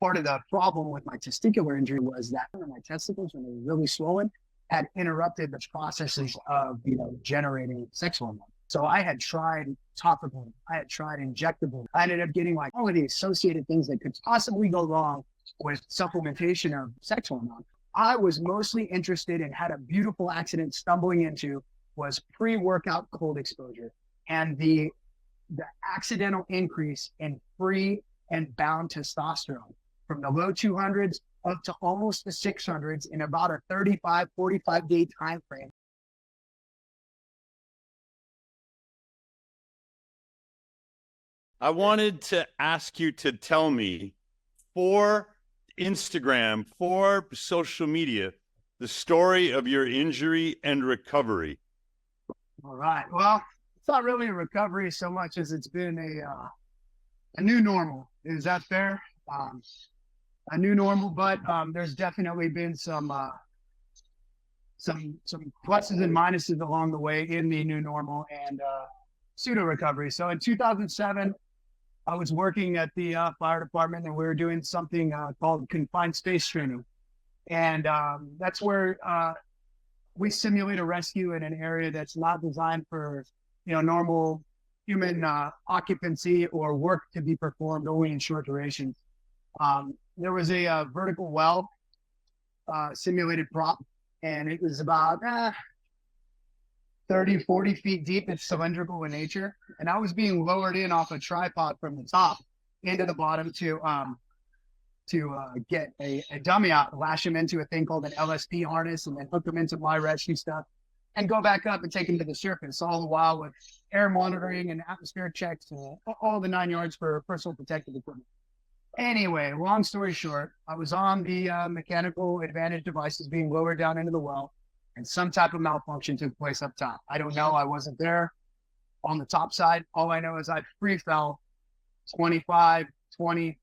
part of the problem with my testicular injury was that my testicles, when they were really swollen, had interrupted the processes of, generating sex hormone. So I had tried topical, I had tried injectable. I ended up getting like all of the associated things that could possibly go wrong with supplementation of sex hormone. I was mostly interested and had a beautiful accident stumbling into was pre-workout cold exposure and the accidental increase in free and bound testosterone from the low 200s up to almost the 600s in about a 35, 45 day time frame. I wanted to ask you to tell me for Instagram, for social media, the story of your injury and recovery. All right. Well, it's not really a recovery so much as it's been a new normal. Is that fair? A new normal, but there's definitely been some pluses and minuses along the way in the new normal and pseudo recovery. So in 2007, I was working at the fire department, and we were doing something called confined space training, and that's where we simulate a rescue in an area that's not designed for normal human occupancy or work to be performed only in short durations. There was a vertical well simulated prop, and it was about 30, 40 feet deep. It's cylindrical in nature. And I was being lowered in off a tripod from the top into the bottom to get a dummy out, lash him into a thing called an LSP harness, and then hook him into my rescue stuff and go back up and take him to the surface, all the while with air monitoring and atmospheric checks and all the 9 yards for personal protective equipment. Anyway, long story short, I was on the mechanical advantage devices being lowered down into the well, and some type of malfunction took place up top. I don't know. I wasn't there on the top side. All I know is I free fell 25, 20,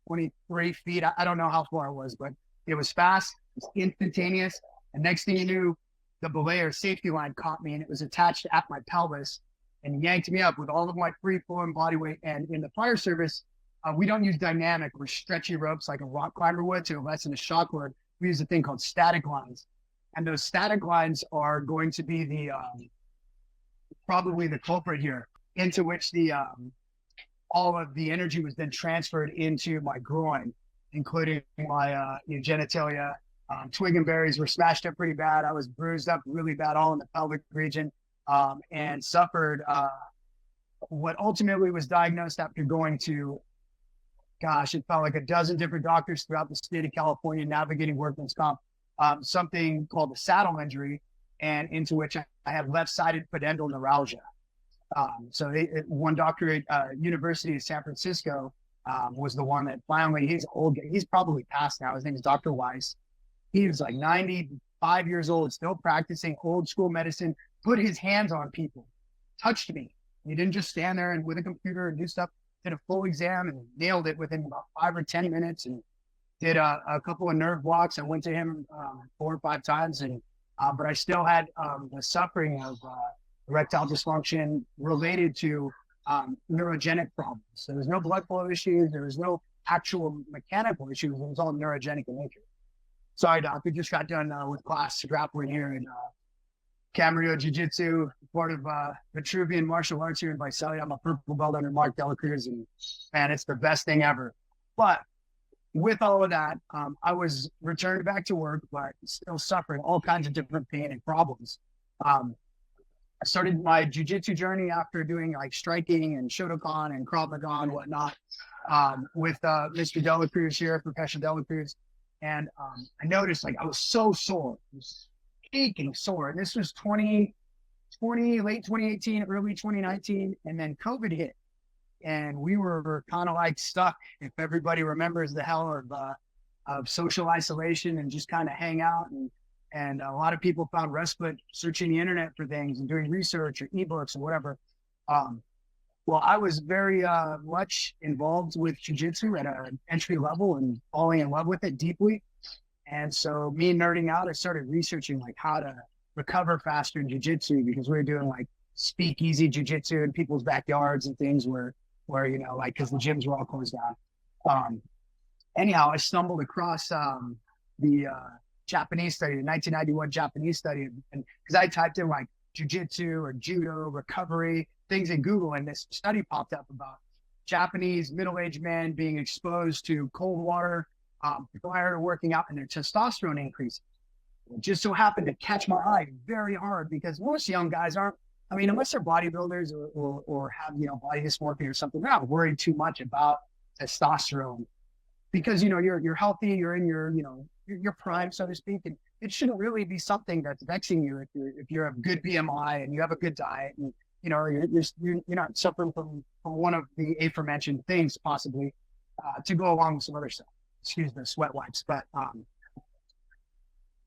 23 feet. I don't know how far it was, but it was fast. It was instantaneous. And next thing you knew, the belay or safety line caught me, and it was attached at my pelvis and yanked me up with all of my free flowing body weight. And in the fire service, we don't use dynamic or stretchy ropes like a rock climber would to lessen the shock load. We use a thing called static lines. And those static lines are going to be the probably the culprit here, into which the all of the energy was then transferred into my groin, including my genitalia. Twig and berries were smashed up pretty bad. I was bruised up really bad, all in the pelvic region, and suffered what ultimately was diagnosed after going to, it felt like a dozen different doctors throughout the state of California navigating workman's comp. Something called a saddle injury, and into which I had left-sided pudendal neuralgia. One doctor at University of San Francisco was the one that finally, he's probably passed now. His name is Dr. Weiss. He was like 95 years old, still practicing old school medicine, put his hands on people, touched me. He didn't just stand there and with a computer and do stuff, did a full exam and nailed it within about 5 or 10 minutes, and did a couple of nerve blocks. I went to him 4 or 5 times, and but I still had the suffering of erectile dysfunction related to neurogenic problems. So there was no blood flow issues. There was no actual mechanical issues. It was all neurogenic in nature. Sorry, doc. We just got done with class grappling here in Camarillo Jiu-Jitsu, part of Vitruvian martial arts here in Visalia. I'm a purple belt under Mark Delacruz, and man, it's the best thing ever. But with all of that, I was returned back to work, but still suffering all kinds of different pain and problems. I started my jiu-jitsu journey after doing like striking and Shotokan and Krav Maga and whatnot with Mr. Delacruz here, Professor Delacruz. And I noticed like I was so sore, I was aching sore. And this was late 2018, early 2019. And then COVID hit. And we were kind of like stuck, if everybody remembers the hell of social isolation and just kind of hang out. And a lot of people found respite searching the internet for things and doing research or ebooks or whatever. Well, I was very much involved with jiu-jitsu at an entry level and falling in love with it deeply. And so me nerding out, I started researching like how to recover faster in jiu-jitsu, because we were doing like speakeasy jiu-jitsu in people's backyards and things where because the gyms were all closed down. Anyhow, I stumbled across the Japanese study, the 1991 Japanese study, and because I typed in like jujitsu or judo recovery things in Google, and this study popped up about Japanese middle-aged men being exposed to cold water prior to working out, and their testosterone increase. It just so happened to catch my eye very hard because most young guys aren't. I mean, unless they're bodybuilders or have body dysmorphia or something, they're not worried too much about testosterone because you're healthy, you're in your prime, so to speak, and it shouldn't really be something that's vexing you if you're a good BMI and you have a good diet, and you're not suffering from one of the aforementioned things possibly to go along with some other stuff. Excuse the sweat wipes, but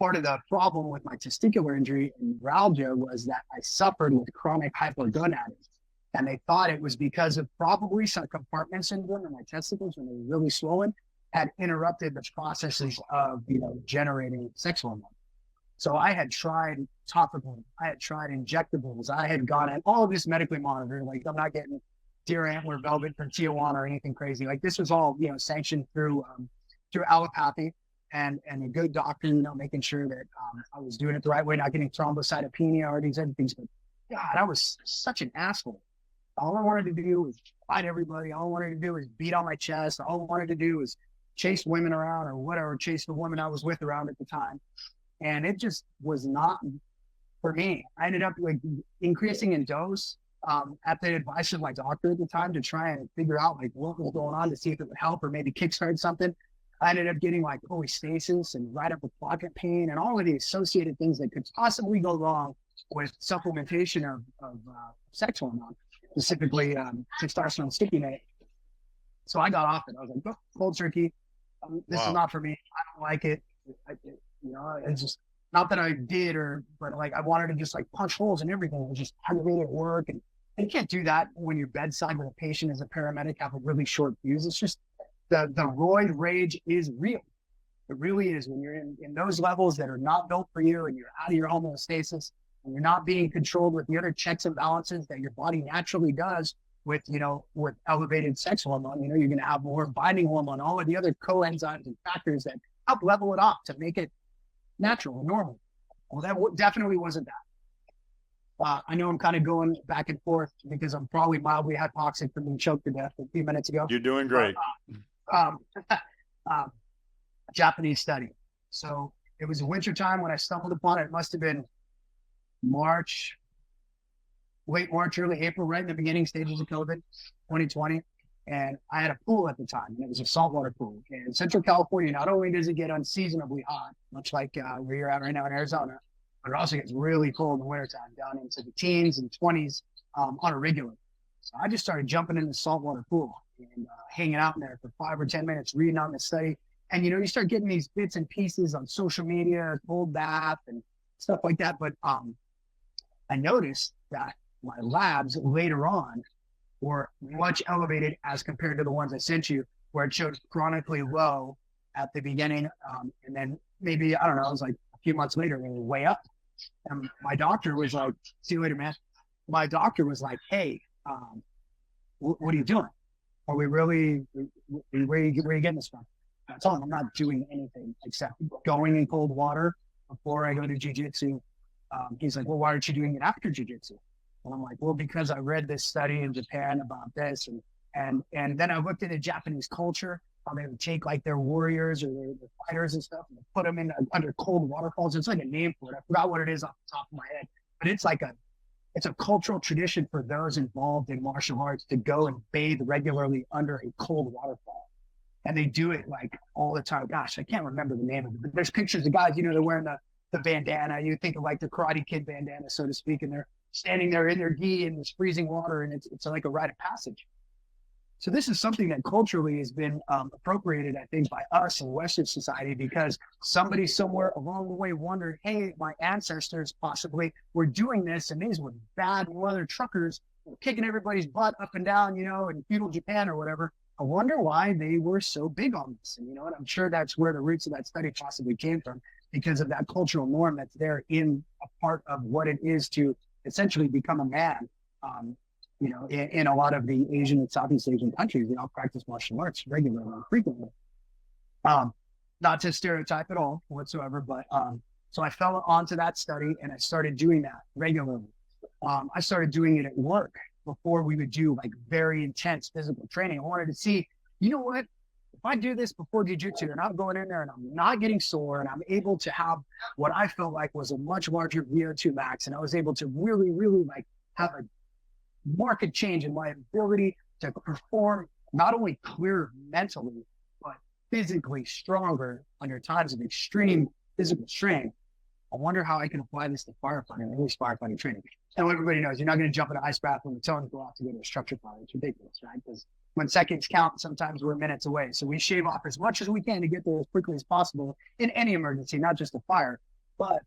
part of the problem with my testicular injury and neuralgia was that I suffered with chronic hypogonadism. And they thought it was because of probably some compartment syndrome in my testicles when they were really swollen, had interrupted the processes of, generating sex hormone. So I had tried topical, I had tried injectables, I had gone and all of this medically monitored. Like I'm not getting deer antler velvet from Tijuana or anything crazy. Like this was all, sanctioned through allopathy and a good doctor, making sure that I was doing it the right way, not getting thrombocytopenia or these other things. But God, I was such an asshole. All I wanted to do was fight everybody. All I wanted to do was beat on my chest. All I wanted to do was chase women around or whatever, chase the woman I was with around at the time. And it just was not for me. I ended up like increasing in dose at the advice of my doctor at the time to try and figure out like what was going on to see if it would help or maybe kickstart something. I ended up getting like cholestasis and right upper pocket pain and all of the associated things that could possibly go wrong with supplementation of sex hormone, specifically testosterone stickionate. So I got off it. I was like, oh, cold turkey. This is not for me. I don't like it. It's just not that I did but like I wanted to just like punch holes in everything. It just aggravated work. And you can't do that when you're bedside with a patient as a paramedic, have a really short fuse. It's just the roid rage is real. It really is when you're in those levels that are not built for you and you're out of your homeostasis and you're not being controlled with the other checks and balances that your body naturally does with elevated sex hormone. You're going to have more binding hormone, all of the other coenzymes and factors that help level it off to make it natural and normal. Well, that definitely wasn't that. I know I'm kind of going back and forth because I'm probably mildly hypoxic from being choked to death a few minutes ago. You're doing great. Japanese study. So it was a winter time when I stumbled upon it. It must have been late March, early April, right in the beginning stages of COVID, 2020. And I had a pool at the time, and it was a saltwater pool. And in Central California, not only does it get unseasonably hot, much like where you're at right now in Arizona, but it also gets really cold in the wintertime, down into the teens and 20s on a regular. So I just started jumping in the saltwater pool and hanging out in there for 5 or 10 minutes, reading on the study. And, you start getting these bits and pieces on social media, cold bath and stuff like that. But I noticed that my labs later on were much elevated as compared to the ones I sent you, where it showed chronically low at the beginning. And then maybe, I don't know, it was like a few months later, they were way up. And my doctor was like, see you later, man. My doctor was like, hey, what are you doing? Are we really, where are you getting this from? I told him I'm not doing anything except going in cold water before I go to jiu-jitsu. He's like, well, why aren't you doing it after jiu-jitsu? And I'm like, well, because I read this study in Japan about this. And then I looked at the Japanese culture, how they would take like their warriors or their fighters and stuff and put them in under cold waterfalls. It's like a name for it. I forgot what it is off the top of my head, but it's a cultural tradition for those involved in martial arts to go and bathe regularly under a cold waterfall. And they do it like all the time. Gosh, I can't remember the name of it, but there's pictures of guys, they're wearing the bandana. You think of like the Karate Kid bandana, so to speak, and they're standing there in their gi in this freezing water, and it's like a rite of passage. So this is something that culturally has been appropriated, I think, by us in Western society because somebody somewhere along the way wondered, hey, my ancestors possibly were doing this, and these were bad mother truckers kicking everybody's butt up and down, in feudal Japan or whatever. I wonder why they were so big on this. And, and I'm sure that's where the roots of that study possibly came from because of that cultural norm that's there in a part of what it is to essentially become a man. In a lot of the Asian and Southeast Asian countries, they all practice martial arts regularly and frequently. Not to stereotype at all whatsoever, but so I fell onto that study and I started doing that regularly. I started doing it at work before we would do like very intense physical training. I wanted to see, you know what, if I do this before jiu-jitsu and I'm going in there and I'm not getting sore and I'm able to have what I felt like was a much larger VO2 max, and I was able to really, really like have a marked change in my ability to perform not only clear mentally, but physically stronger under times of extreme physical strain. I wonder how I can apply this to firefighting, at least firefighting training. And everybody knows you're not going to jump in an ice bath when the tones go off to go to a structure fire. It's ridiculous, right? Because when seconds count, sometimes we're minutes away. So we shave off as much as we can to get there as quickly as possible in any emergency, not just a fire. But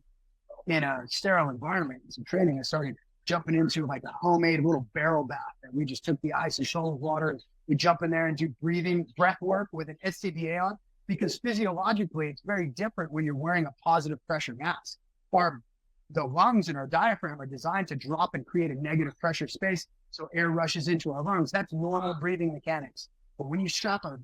in a sterile environment, some training, I started jumping into like a homemade little barrel bath. And we just took the ice and shoal of water. We jump in there and do breath work with an SCBA on, because physiologically, it's very different when you're wearing a positive pressure mask. The lungs and our diaphragm are designed to drop and create a negative pressure space so air rushes into our lungs. That's normal breathing mechanics. But when you strap a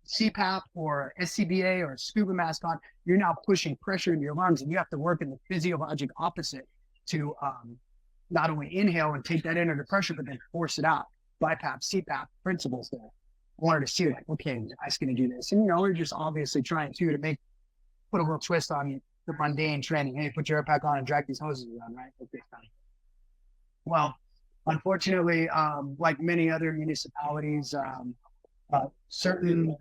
CPAP or SCBA or a scuba mask on, you're now pushing pressure into your lungs, and you have to work in the physiologic opposite to not only inhale and take that in under pressure, but then force it out. BiPAP, CPAP principles there. I wanted to see like, okay, I was going to do this. And, we're just obviously trying to put a little twist on the mundane training. Hey, put your air pack on and drag these hoses around, right? Okay, fine. Well, unfortunately, like many other municipalities, certain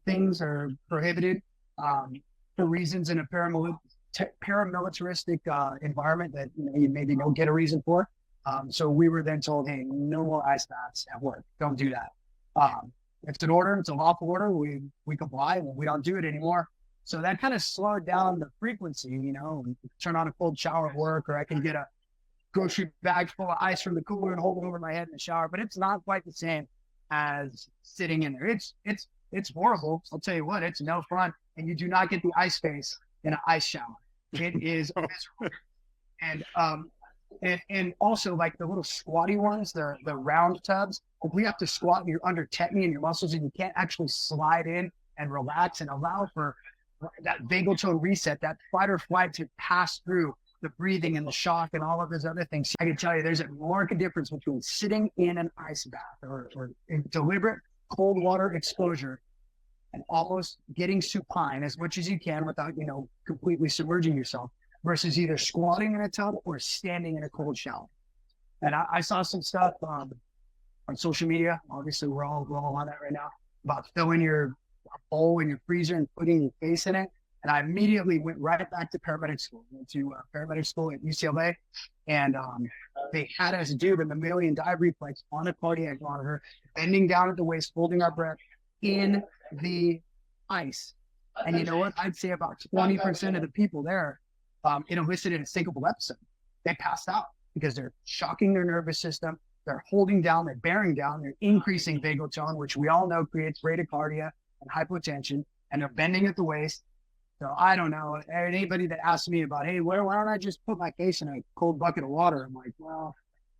things are prohibited for reasons in a paramilitaristic environment that you maybe don't get a reason for. So we were then told, hey, no more ice baths at work. Don't do that. It's an order. It's a lawful order. We comply, and we don't do it anymore. So that kind of slowed down the frequency, turn on a cold shower at work, or I can get a grocery bag full of ice from the cooler and hold it over my head in the shower. But it's not quite the same as sitting in there. It's horrible. I'll tell you what, it's no fun. And you do not get the ice face in an ice shower. It is miserable. And also like the little squatty ones, the round tubs, if we have to squat and you're under tetany in your muscles and you can't actually slide in and relax and allow for that vagal tone reset, that fight or flight to pass through the breathing and the shock and all of those other things. I can tell you there's a marked difference between sitting in an ice bath or in deliberate cold water exposure and almost getting supine as much as you can without, completely submerging yourself, versus either squatting in a tub or standing in a cold shower. And I saw some stuff on social media. Obviously, we're all on that right now, about filling your bowl in your freezer and putting your face in it. And I immediately went right back to paramedic school. Went to paramedic school at UCLA, and they had us do the mammalian dive reflex on a cardiac monitor, bending down at the waist, holding our breath in the ice. And you know what? I'd say about 20% of the people there, it elicited a syncopal episode. They passed out because they're shocking their nervous system. They're holding down, they're bearing down, they're increasing vagal tone, which we all know creates bradycardia and hypotension, and they're bending at the waist. So I don't know. Anybody that asks me about, hey, why don't I just put my face in a cold bucket of water? I'm like, well,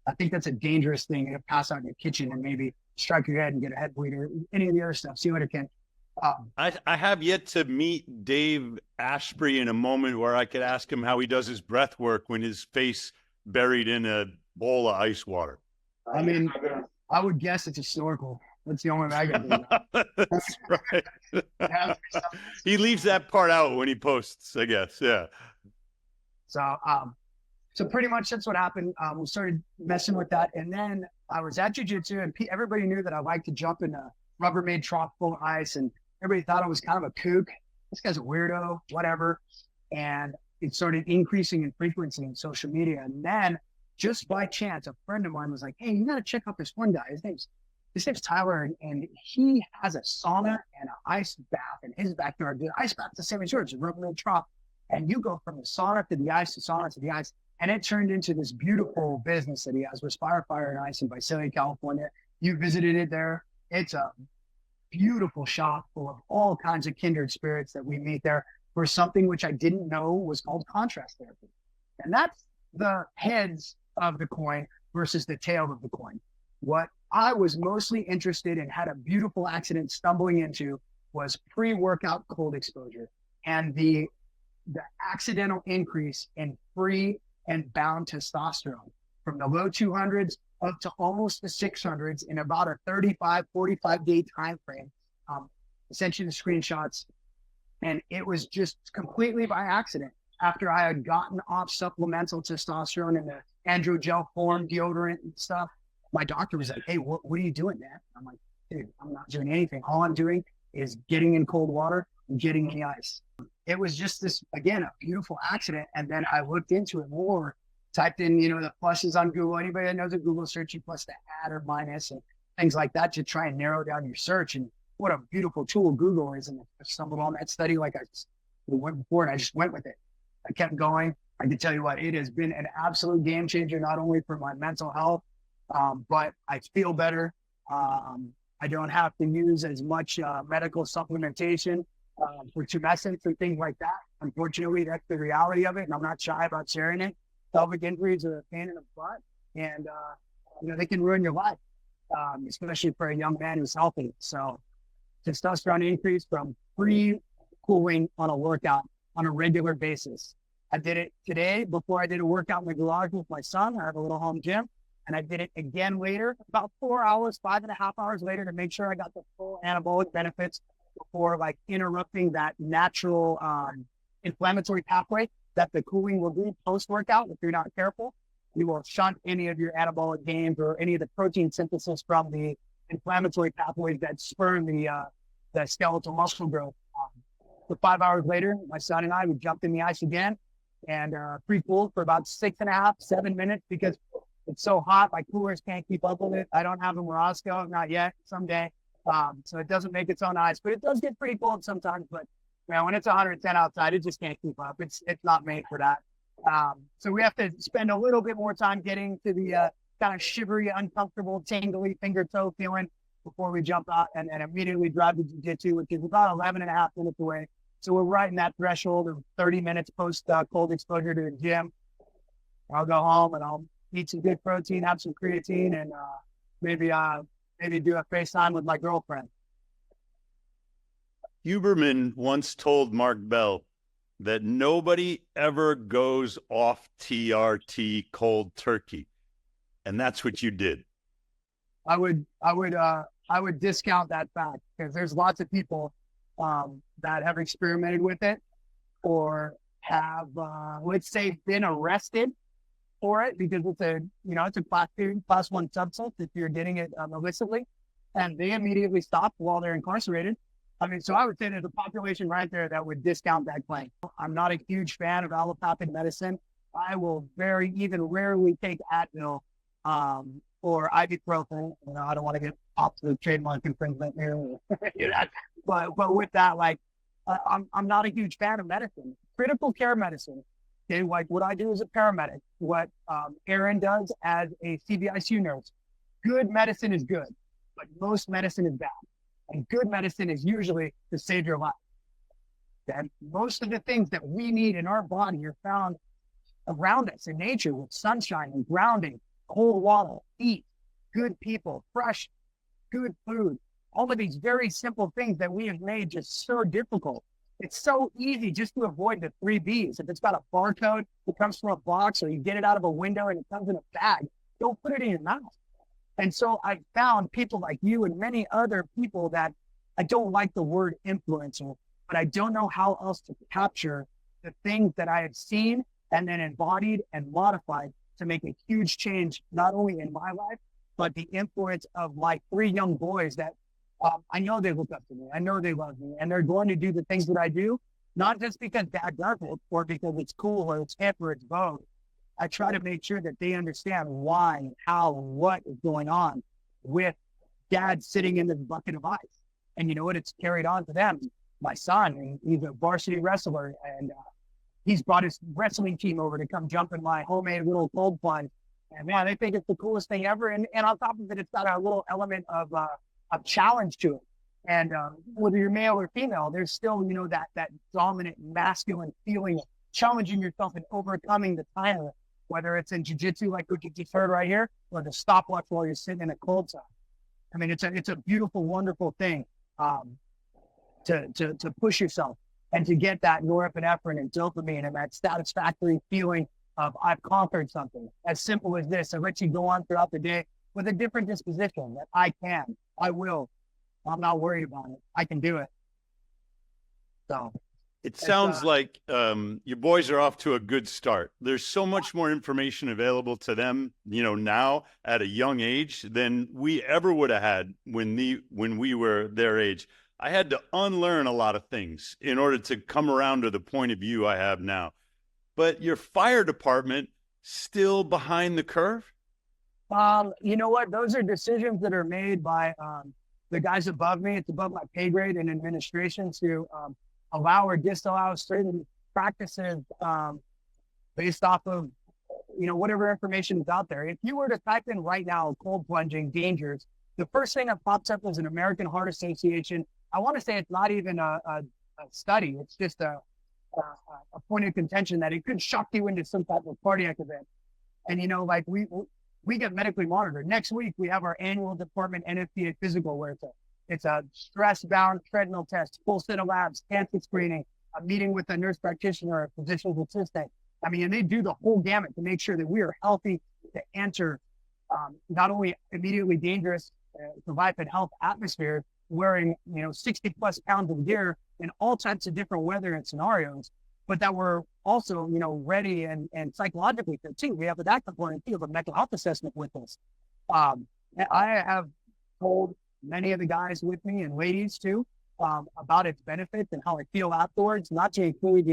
I think that's a dangerous thing. You pass out in your kitchen and maybe strike your head and get a head bleed or any of the other stuff. See what it can. I have yet to meet Dave Ashbury in a moment where I could ask him how he does his breath work when his face buried in a bowl of ice water. I mean, I would guess it's a snorkel. That's the only way I can do that. That's right. He leaves that part out when he posts, I guess. Yeah. So pretty much that's what happened. We started messing with that. And then I was at jiu-jitsu, and everybody knew that I liked to jump in a Rubbermaid trough full of ice, and everybody thought I was kind of a kook. This guy's a weirdo, whatever. And it started increasing in frequency in social media. And then just by chance, a friend of mine was like, hey, you got to check out this one guy. His name's Tyler, and he has a sauna and an ice bath in his backyard. The ice bath's the same as yours, a Rubbermaid trough. And you go from the sauna to the ice to sauna to the ice. And it turned into this beautiful business that he has with Firefighter and Ice in Visalia, California. You visited it there. It's a beautiful shop full of all kinds of kindred spirits that we meet there for something which I didn't know was called contrast therapy. And that's the heads of the coin versus the tail of the coin. What I was mostly interested in, had a beautiful accident stumbling into, was pre-workout cold exposure, and the accidental increase in free and bound testosterone from the low 200s up to almost the 600s in about a 35, 45 day time frame. Essentially the screenshots. And it was just completely by accident. After I had gotten off supplemental testosterone and the androgel form deodorant and stuff, my doctor was like, hey, what are you doing, man? I'm like, dude, I'm not doing anything. All I'm doing is getting in cold water and getting in the ice. It was just this, again, a beautiful accident. And then I looked into it more, typed in, the pluses on Google. Anybody that knows a Google search, you plus the add or minus and things like that to try and narrow down your search. And what a beautiful tool Google is. And I stumbled on that study like I went before, and I just went with it. I kept going. I can tell you what, it has been an absolute game changer, not only for my mental health, but I feel better. I don't have to use as much medical supplementation for tumescence and things like that. Unfortunately, that's the reality of it, and I'm not shy about sharing it. Pelvic injuries are a pain in the butt, and they can ruin your life, especially for a young man who's healthy. So testosterone increase from pre-cooling on a workout on a regular basis. I did it today before I did a workout in the garage with my son. I have a little home gym, and I did it again later, about 4 hours, 5.5 hours later, to make sure I got the full anabolic benefits before interrupting that natural inflammatory pathway that the cooling will do post-workout. If you're not careful, you will shunt any of your anabolic gains or any of the protein synthesis from the inflammatory pathways that spurn the skeletal muscle growth. So 5 hours later, my son and I, we jumped in the ice again and pre-cooled for about 6.5, 7 minutes because it's so hot. My coolers can't keep up with it. I don't have a Morozko, not yet, someday. So it doesn't make its own ice, but it does get pretty cold sometimes. But when it's 110 outside, it just can't keep up. It's not made for that. So we have to spend a little bit more time getting to the kind of shivery, uncomfortable, tingly finger toe feeling before we jump out and immediately drive to jiu-jitsu, which is about 11.5 minutes away. So we're right in that threshold of 30 minutes post cold exposure to the gym. I'll go home and I'll eat some good protein, have some creatine, and maybe do a FaceTime with my girlfriend. Huberman once told Mark Bell that nobody ever goes off TRT cold turkey. And that's what you did. I would discount that fact because there's lots of people that have experimented with it or have, let's say, been arrested for it because it's a class 1 substance if you're getting it illicitly, and they immediately stop while they're incarcerated. So I would say there's a population right there that would discount that claim. I'm not a huge fan of allopathic medicine. I will rarely take Advil or ibuprofen. I don't want to get off to the trademark infringement here. But with that, I'm not a huge fan of medicine. Critical care medicine. Okay, like what I do as a paramedic, what Aaron does as a CVICU nurse. Good medicine is good, but most medicine is bad. And good medicine is usually to save your life. And most of the things that we need in our body are found around us in nature with sunshine and grounding, cold water, heat, good people, fresh, good food. All of these very simple things that we have made just so difficult. It's so easy just to avoid the 3 Bs. If it's got a barcode, it comes from a box, or you get it out of a window and it comes in a bag, don't put it in your mouth. And so I found people like you and many other people that I don't like the word influencer, but I don't know how else to capture the things that I have seen and then embodied and modified to make a huge change, not only in my life, but the influence of my 3 young boys that I know they look up to me. I know they love me, and they're going to do the things that I do, not just because Dad does it or because it's cool or it's hip or it's vogue. I try to make sure that they understand why, how, and what is going on with Dad sitting in this bucket of ice. And you know what? It's carried on to them. My son, he's a varsity wrestler, and he's brought his wrestling team over to come jump in my homemade little cold plunge. And man, they think it's the coolest thing ever. And on top of it, it's got a little element of challenge to it. And whether you're male or female, there's still, that dominant masculine feeling of challenging yourself and overcoming the timer, whether it's in jiu-jitsu, like what you just heard right here, or the stopwatch while you're sitting in a cold tub. It's a beautiful, wonderful thing. to push yourself and to get that norepinephrine and dopamine and that satisfactory feeling of I've conquered something. As simple as this, it lets you go on throughout the day with a different disposition that I will. I'm not worried about it. I can do it. So it sounds like your boys are off to a good start. There's so much more information available to them, now at a young age than we ever would have had when we were their age. I had to unlearn a lot of things in order to come around to the point of view I have now. But your fire department still behind the curve? You know what? Those are decisions that are made by the guys above me. It's above my pay grade in administration to allow or disallow certain practices based off of, whatever information is out there. If you were to type in right now, cold plunging dangers, the first thing that pops up is an American Heart Association. I want to say it's not even a study. It's just a point of contention that it could shock you into some type of cardiac event. And, we get medically monitored. Next week, we have our annual department NFPA physical where it's a stress-bound treadmill test, full set of labs, cancer screening, a meeting with a nurse practitioner, a physician's assistant. And they do the whole gamut to make sure that we are healthy to enter not only immediately dangerous to life and health atmospheres, wearing 60 plus pounds of gear in all types of different weather and scenarios, but that we're also ready and psychologically fit too. We have that component too of a mental health assessment with us. And I have told many of the guys with me and ladies too about its benefits and how I feel afterwards, not to include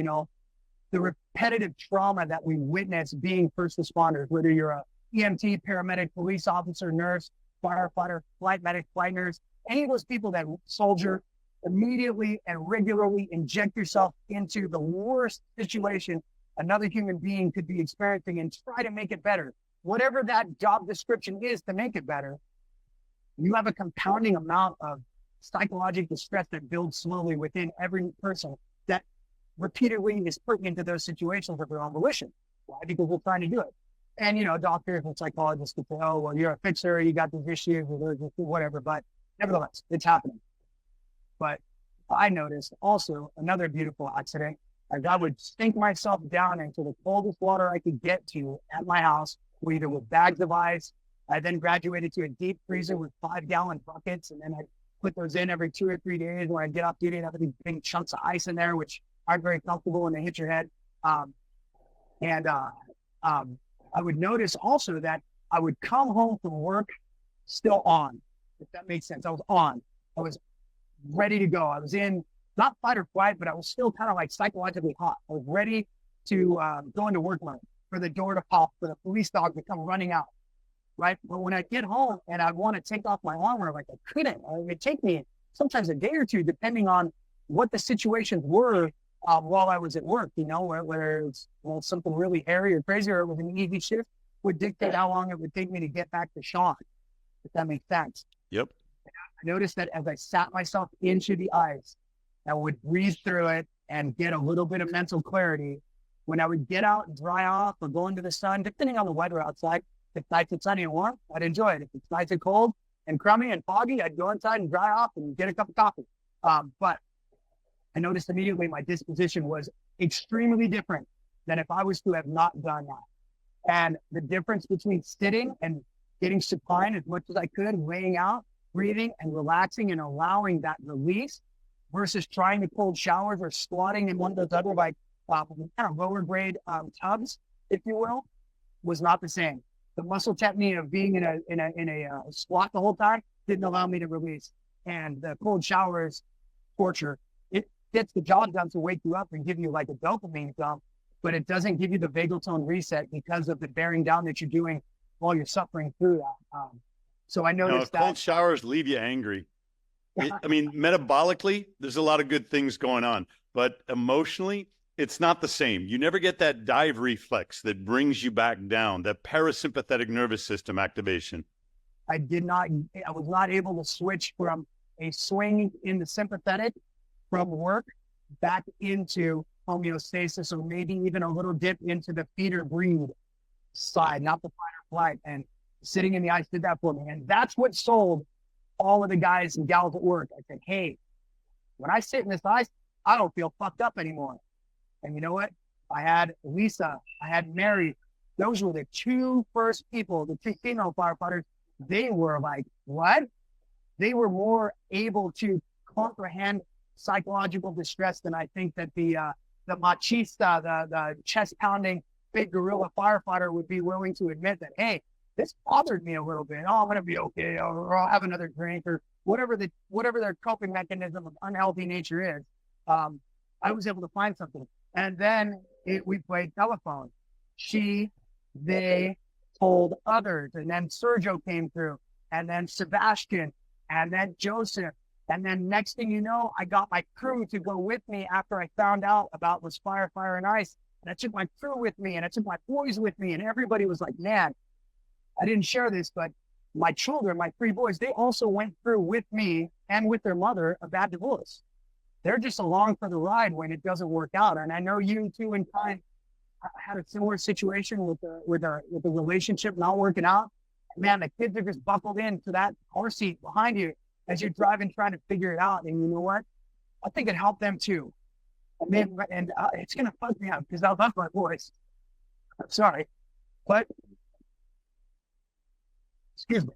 the repetitive trauma that we witness being first responders, whether you're a EMT, paramedic, police officer, nurse, firefighter, flight medic, flight nurse, any of those people that soldier, immediately and regularly inject yourself into the worst situation another human being could be experiencing and try to make it better. Whatever that job description is to make it better, you have a compounding amount of psychological distress that builds slowly within every person that repeatedly is put into those situations of their own volition. Why? Because we're trying to do it. And, doctors and psychologists could say, oh, well, you're a fixer, you got these issues, or whatever. But nevertheless, it's happening. But I noticed also another beautiful accident. As I would sink myself down into the coldest water I could get to at my house, either with bags of ice. I then graduated to a deep freezer with 5-gallon buckets, and then I put those in every 2 or 3 days when I get off duty and have these big chunks of ice in there, which aren't very comfortable when they hit your head. I would notice also that I would come home from work still on, if that makes sense. I was on. I was ready to go. I was in not fight or flight, but I was still kind of like psychologically hot. I was ready to go into work mode, for the door to pop, for the police dog to come running out, right? But when I get home and I want to take off my armor, like I couldn't. It would take me sometimes a day or two, depending on what the situations were while I was at work, whether it's something really hairy or crazy or it was an easy shift, would dictate how long it would take me to get back to Sean, if that makes sense. Yep. I noticed that as I sat myself into the ice, I would breathe through it and get a little bit of mental clarity. When I would get out and dry off or go into the sun, depending on the weather outside, if it's nice and sunny and warm, I'd enjoy it. If it's nice and cold and crummy and foggy, I'd go inside and dry off and get a cup of coffee. But I noticed immediately my disposition was extremely different than if I was to have not done that. And the difference between sitting and getting supine as much as I could, laying out, breathing and relaxing and allowing that release versus trying the cold showers or squatting in one of those other kind of lower grade tubs, if you will, was not the same. The muscle technique of being in a squat the whole time didn't allow me to release. And the cold showers torture. It gets the job done to wake you up and give you like a dopamine dump, but it doesn't give you the vagal tone reset because of the bearing down that you're doing while you're suffering through that. So I noticed that cold showers leave you angry. Metabolically, there's a lot of good things going on, but emotionally, it's not the same. You never get that dive reflex that brings you back down, that parasympathetic nervous system activation. I was not able to switch from a swing in the sympathetic from work back into homeostasis, or maybe even a little dip into the feed or breathe side, not the fight or flight. And sitting in the ice did that for me. And that's what sold all of the guys and gals at work. I said, hey, When I sit in this ice, I don't feel fucked up anymore. And you know what? I had Lisa, I had Mary. Those were the two first people, the two female firefighters. They were like, what? They were more able to comprehend psychological distress than I think that the machista, the chest pounding big gorilla firefighter would be willing to admit that, hey, this bothered me a little bit. Oh, I'm gonna be okay, or I'll have another drink, or whatever their coping mechanism of unhealthy nature is. I was able to find something, and then we played telephone. They told others, and then Sergio came through, and then Sebastian, and then Joseph. And then next thing you know, I got my crew to go with me after I found out about this Fire and Ice. And I took my crew with me, and I took my boys with me, and everybody was like, man, I didn't share this, but my children, my 3 boys, they also went through with me and with their mother a bad divorce. They're just along for the ride when it doesn't work out. And I know you too in time had a similar situation with the relationship not working out. Man, the kids are just buckled into that car seat behind you as you're driving, trying to figure it out. And you know what? I think it helped them too. And it's going to fuck me up because I love my voice. I'm sorry. But, excuse me.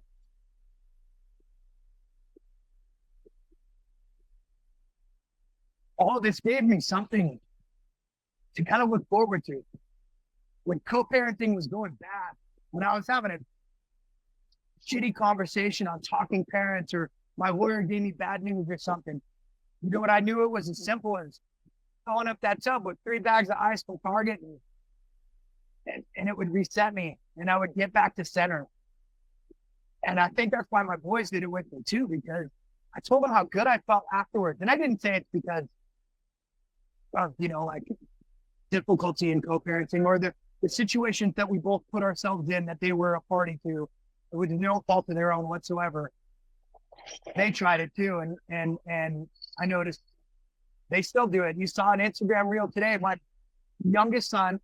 All this gave me something to kind of look forward to. When co-parenting was going bad, when I was having a shitty conversation on talking parents, or my lawyer gave me bad news or something, you know what I knew? It was as simple as filling up that tub with 3 bags of ice from Target, and it would reset me, and I would get back to center. And I think that's why my boys did it with me too, because I told them how good I felt afterwards. And I didn't say it's because of, like difficulty in co-parenting or the situations that we both put ourselves in that they were a party to. It was no fault of their own whatsoever. They tried it too, and I noticed they still do it. You saw an Instagram reel today. My youngest son,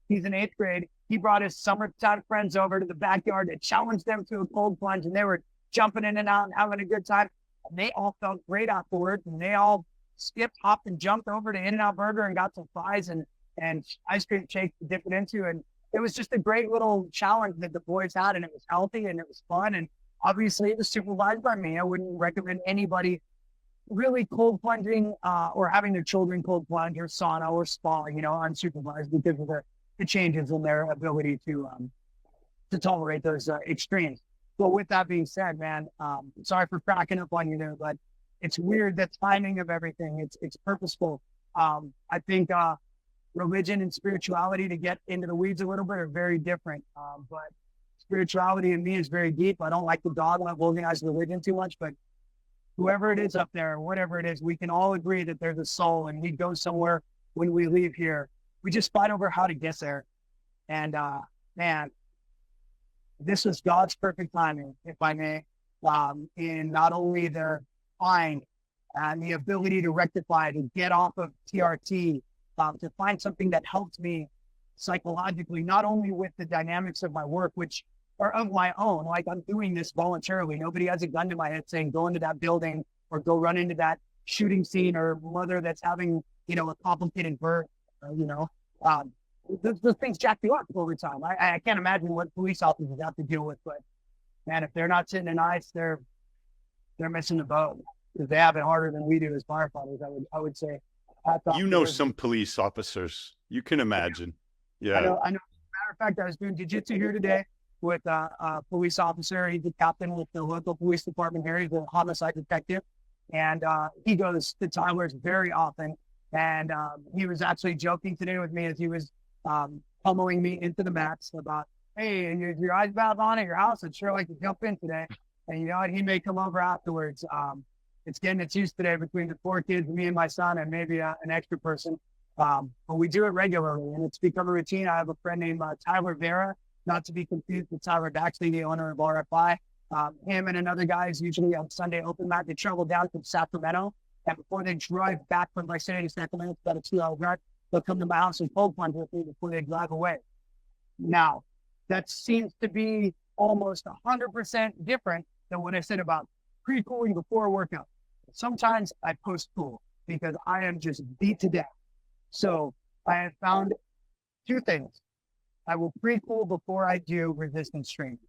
he's in 8th grade. He brought his summertime friends over to the backyard and challenged them to a cold plunge, and they were jumping in and out and having a good time. And they all felt great afterwards, and they all skipped, hopped, and jumped over to In-N-Out Burger and got some fries and ice cream shakes to dip it into. And it was just a great little challenge that the boys had, and it was healthy and it was fun. And obviously it was supervised by me. I wouldn't recommend anybody really cold plunging or having their children cold plunge or sauna or spa, unsupervised, because of the changes in their ability to tolerate those extremes. But with that being said, man, sorry for cracking up on you there, but it's weird, the timing of everything. It's purposeful. I think religion and spirituality, to get into the weeds a little bit, are very different. But spirituality in me is very deep. I don't like the dogma of organized religion too much, but whoever it is up there, whatever it is, we can all agree that there's a soul, and we go somewhere when we leave here. We just fight over how to get there. And man, this was God's perfect timing, if I may, in not only their mind and the ability to rectify, to get off of TRT, to find something that helped me psychologically, not only with the dynamics of my work, which are of my own. Like, I'm doing this voluntarily. Nobody has a gun to my head saying, go into that building or go run into that shooting scene, or mother that's having, a complicated birth, those things jack you up over time. I can't imagine what police officers have to deal with, but man, if they're not sitting in ice, they're missing the boat, because they have it harder than we do as firefighters. I would say. Some police officers, you can imagine. Yeah. I know. Matter of fact, I was doing jiu-jitsu here today with a police officer. He's the captain with the local police department here. He's a homicide detective. And he goes to Tyler's very often. And he was actually joking today with me as he was pummeling me into the mats about, hey, your eyes valve on at your house? I'd sure like to jump in today. And you know what? He may come over afterwards. It's getting its use today between the 4 kids, me and my son, and maybe an extra person. But we do it regularly, and it's become a routine. I have a friend named Tyler Vera, not to be confused with Tyler Baxley, the owner of RFI. Him and another guy is usually on Sunday open mat. They travel down from Sacramento, and before they drive back from Visalia to Sacramento, it's about a 2-hour drive, they'll come to my house and cold plunge with me before they drive away. Now, that seems to be almost 100% different than what I said about pre-cooling before a workout. Sometimes I post-cool. because I am just beat to death. So I have found two things. I will pre-cool before I do resistance training.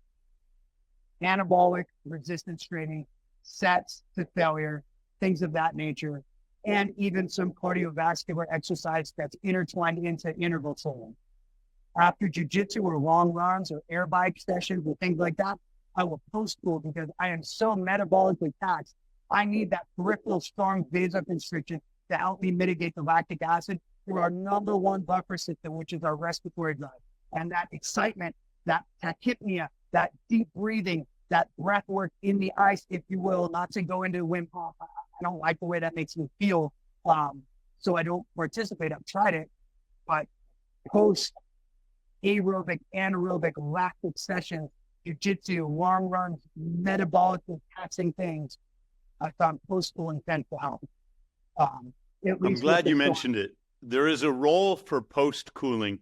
Anabolic resistance training, sets to failure, things of that nature, and even some cardiovascular exercise that's intertwined into interval training. After jujitsu or long runs or air bike sessions or things like that, I will post cool because I am so metabolically taxed. I need that peripheral strong vasoconstriction to help me mitigate the lactic acid through our number one buffer system, which is our respiratory drive. And that excitement, that tachypnea, that deep breathing, that breath work in the ice, if you will, not to go into Wim Hof. I don't like the way that makes me feel. So I don't participate. I've tried it, but post aerobic, anaerobic, lactic sessions, jiu-jitsu, long runs, metabolically taxing things, I found post-cooling tends to help. I'm glad you mentioned it. There is a role for post-cooling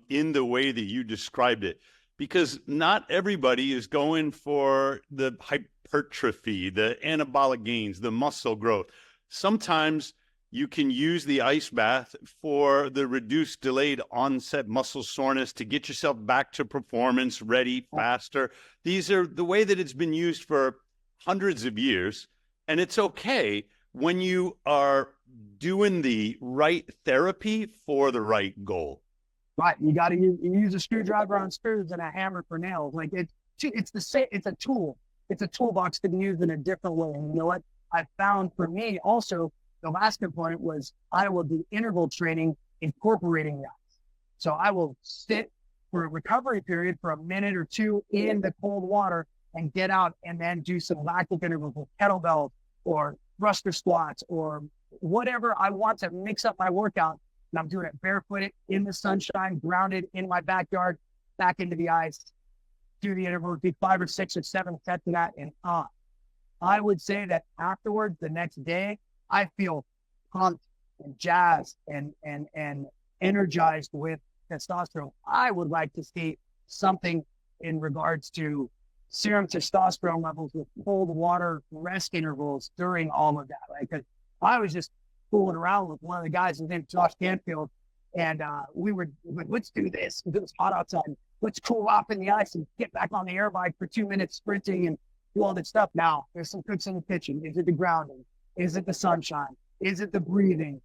in the way that you described it, because not everybody is going for the hypertrophy, the anabolic gains, the muscle growth. Sometimes you can use the ice bath for the reduced delayed onset muscle soreness to get yourself back to performance ready faster. These are the way that it's been used for hundreds of years. And it's okay when you are doing the right therapy for the right goal. Right. You got to use a screwdriver on screws and a hammer for nails. Like it's the same. It's a tool. It's a toolbox to be used in a different way. And you know what I found for me also, the last component was I will do interval training incorporating that. So I will sit for a recovery period for a minute or two in the cold water and get out and then do some lactic intervals with kettlebells or thruster squats or whatever I want to mix up my workout. And I'm doing it barefooted in the sunshine, grounded in my backyard, back into the ice, do the interval, do 5 or 6 or 7 sets of that and on. I would say that afterwards, the next day, I feel pumped and jazzed and energized with testosterone. I would like to see something in regards to serum testosterone levels with cold water rest intervals during all of that. Right? Because I was just fooling around with one of the guys, his name's Josh Canfield, and we were like, let's do this. It was hot outside. Let's cool off in the ice and get back on the air bike for 2 minutes sprinting and do all that stuff. Now, there's some cooks in the kitchen. Is it the grounding? Is it the sunshine? Is it the breathing?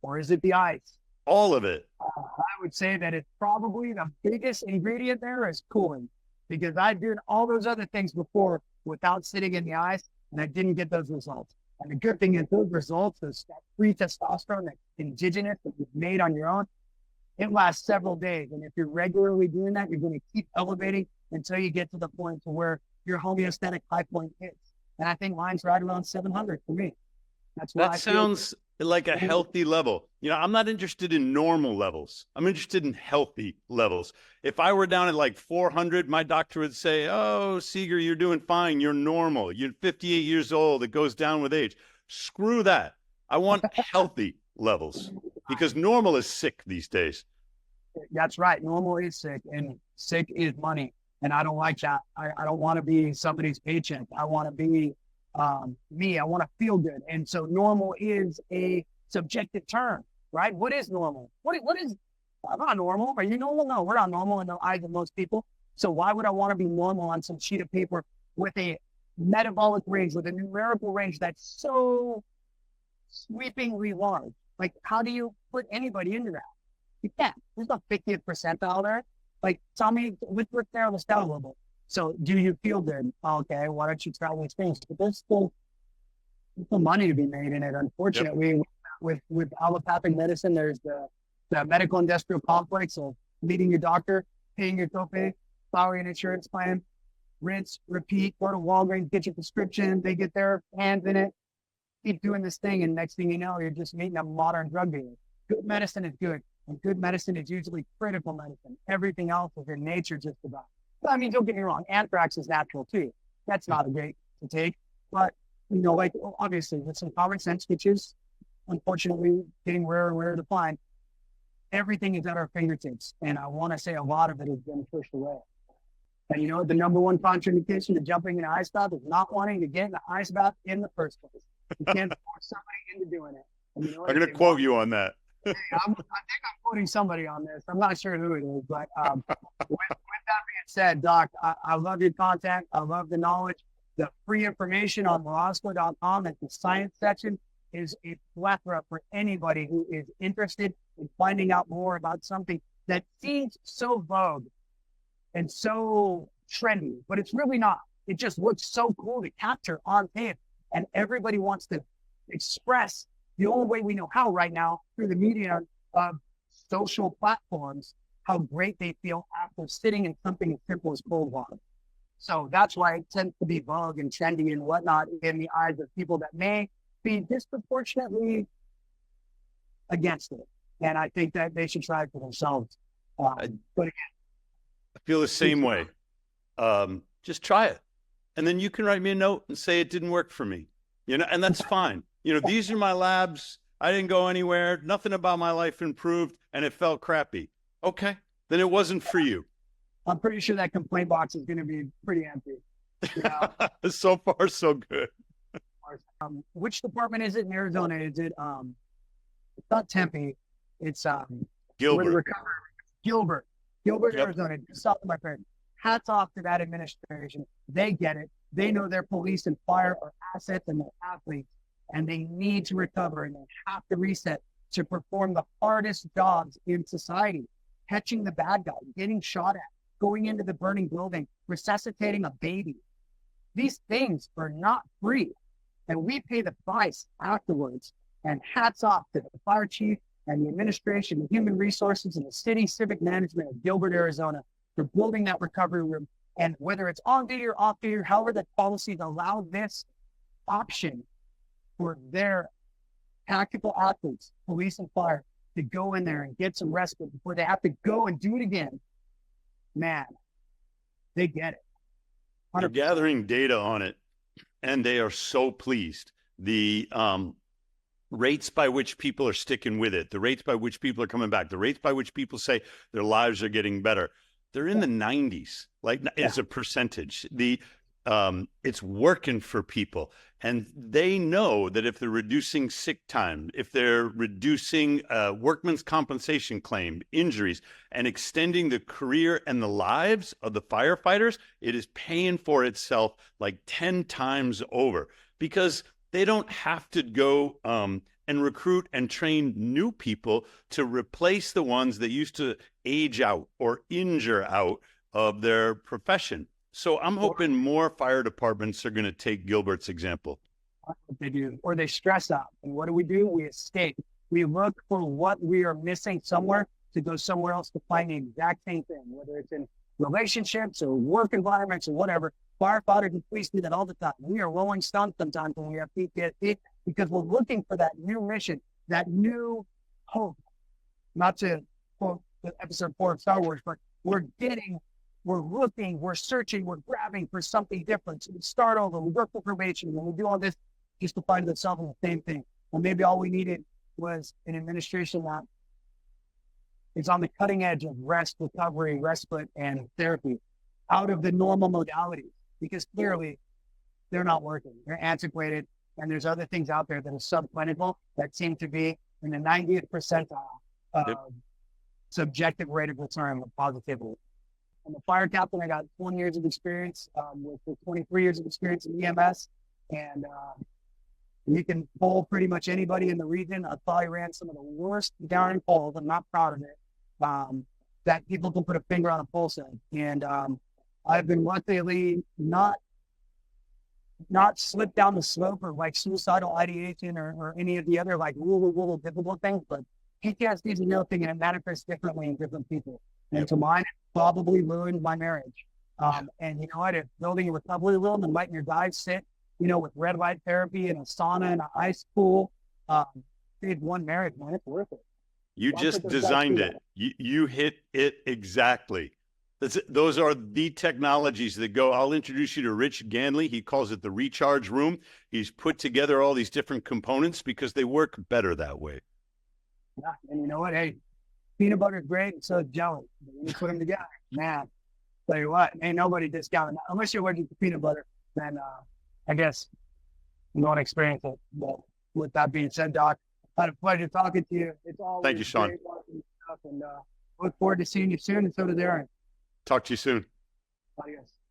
Or is it the ice? All of it. I would say that it's probably the biggest ingredient there is cooling, because I did all those other things before without sitting in the ice, and I didn't get those results. And the good thing is those results is that free testosterone that's indigenous, that you've made on your own, it lasts several days. And if you're regularly doing that, you're going to keep elevating until you get to the point to where your homeostatic high point hits. And I think mine's right around 700 for me. That's what that sounds like a healthy level. You know, I'm not interested in normal levels. I'm interested in healthy levels. If I were down at like 400, my doctor would say, oh, Seeger, you're doing fine. You're normal. You're 58 years old. It goes down with age. Screw that. I want healthy levels, because normal is sick these days. That's right. Normal is sick, and sick is money. And I don't like that. I don't want to be somebody's paycheck. I want to be me. I want to feel good. And so normal is a subjective term, right? What is normal? What is, I'm not normal. Are you normal? No, we're not normal in the eyes of most people. So why would I want to be normal on some sheet of paper with a metabolic range, with a numerical range that's so sweepingly large? Like, how do you put anybody into that? You can't. There's no 50th percentile there. Like, tell me, what's there on the scale level? So do you feel good? Okay, why don't you try these things? But there's still money to be made in it. Unfortunately, with allopathic medicine, there's the medical industrial complex of meeting your doctor, paying your copay, following an insurance plan, rinse, repeat, go to Walgreens, get your prescription, they get their hands in it, keep doing this thing, and next thing you know, you're just meeting a modern drug dealer. Good medicine is good, and good medicine is usually critical medicine. Everything else is in nature just about. I mean, don't get me wrong, anthrax is natural too. That's not a great to take, but you know, like obviously with some common sense, which is unfortunately getting rarer and rarer to find, everything is at our fingertips. And I want to say a lot of it has been pushed away. And you know, the number one contraindication to jumping in an ice bath is not wanting to get in the ice bath in the first place. You can't force somebody into doing it. And you know what? I'm going to quote you on that. I think I'm quoting somebody on this. I'm not sure who it is, but with that being said, Doc, I love your content. I love the knowledge. The free information on Morozko.com at the science section is a plethora for anybody who is interested in finding out more about something that seems so vogue and so trendy, but it's really not. It just looks so cool to capture on tape, and everybody wants to express the only way we know how right now through the media of social platforms, how great they feel after sitting in something as simple as cold water. So that's why it tends to be vogue and trendy and whatnot in the eyes of people that may be disproportionately against it. And I think that they should try it for themselves. But again, I feel the same way. Just try it. And then you can write me a note and say it didn't work for me, and that's fine. These are my labs. I didn't go anywhere. Nothing about my life improved and it felt crappy. Okay. Then it wasn't for you. I'm pretty sure that complaint box is going to be pretty empty. So far, so good. Which department is it in Arizona? Is it, it's not Tempe. It's, Gilbert. Gilbert, Yep. Arizona. Just south of my parents. Hats off to that administration. They get it. They know their police and fire are assets and they're athletes, and they need to recover, and they have to reset to perform the hardest jobs in society, catching the bad guy, getting shot at, going into the burning building, resuscitating a baby. These things are not free, and we pay the price afterwards. And hats off to the fire chief and the administration, the human resources, and the city civic management of Gilbert, Arizona, for building that recovery room. And whether it's on duty or off duty, however the policies allow this option for their tactical athletes, police and fire, to go in there and get some respite before they have to go and do it again, man, they get it. 100%. They're gathering data on it, and they are so pleased. The rates by which people are sticking with it, the rates by which people are coming back, the rates by which people say their lives are getting better, they're in the 90s, as a percentage. It's working for people. And they know that if they're reducing sick time, if they're reducing workman's compensation claim, injuries, and extending the career and the lives of the firefighters, it is paying for itself like 10 times over, because they don't have to go and recruit and train new people to replace the ones that used to age out or injure out of their profession. So I'm hoping more fire departments are going to take Gilbert's example. They do, or they stress out. And what do? We escape. We look for what we are missing somewhere to go somewhere else to find the exact same thing, whether it's in relationships or work environments or whatever. Firefighters and police do that all the time. We are rolling stunts sometimes when we have PTSD because we're looking for that new mission, that new hope. Not to quote the episode 4 of Star Wars, but we're looking, we're searching, we're grabbing for something different. So we start over, we work for probation, and we do all this just to find ourselves in the same thing. And maybe all we needed was an administration that is on the cutting edge of rest, recovery, respite, and therapy out of the normal modalities, because clearly they're not working. They're antiquated, and there's other things out there that are subclinical that seem to be in the 90th percentile of subjective rate of return of positivity. I'm a fire captain. I got 20 years of experience with 23 years of experience in EMS. And you can poll pretty much anybody in the region. I probably ran some of the worst darn polls. I'm not proud of it. That people can put a finger on a pulse in. And I've been luckily not slipped down the slope or like suicidal ideation or any of the other like woo difficult things. But PTSD is another thing, and it manifests differently in different people. And to mine, it probably ruined my marriage. And you know what? If building a recovery room and letting your guys sit, with red light therapy and a sauna and an ice pool, saved one marriage, man, it's worth it. You just designed it. You hit it exactly. Those are the technologies that go. I'll introduce you to Rich Ganley. He calls it the recharge room. He's put together all these different components because they work better that way. Yeah, and you know what? Hey, peanut butter is great, and so is jelly. When you put them together, man, tell you what, ain't nobody discounting that. Unless you're allergic to peanut butter, then I guess you don't experience it. But with that being said, Doc, Had a pleasure talking to you. It's always Thank you, Sean. great watching your stuff, and look forward to seeing you soon, and so does Aaron. Talk to you soon. Adios.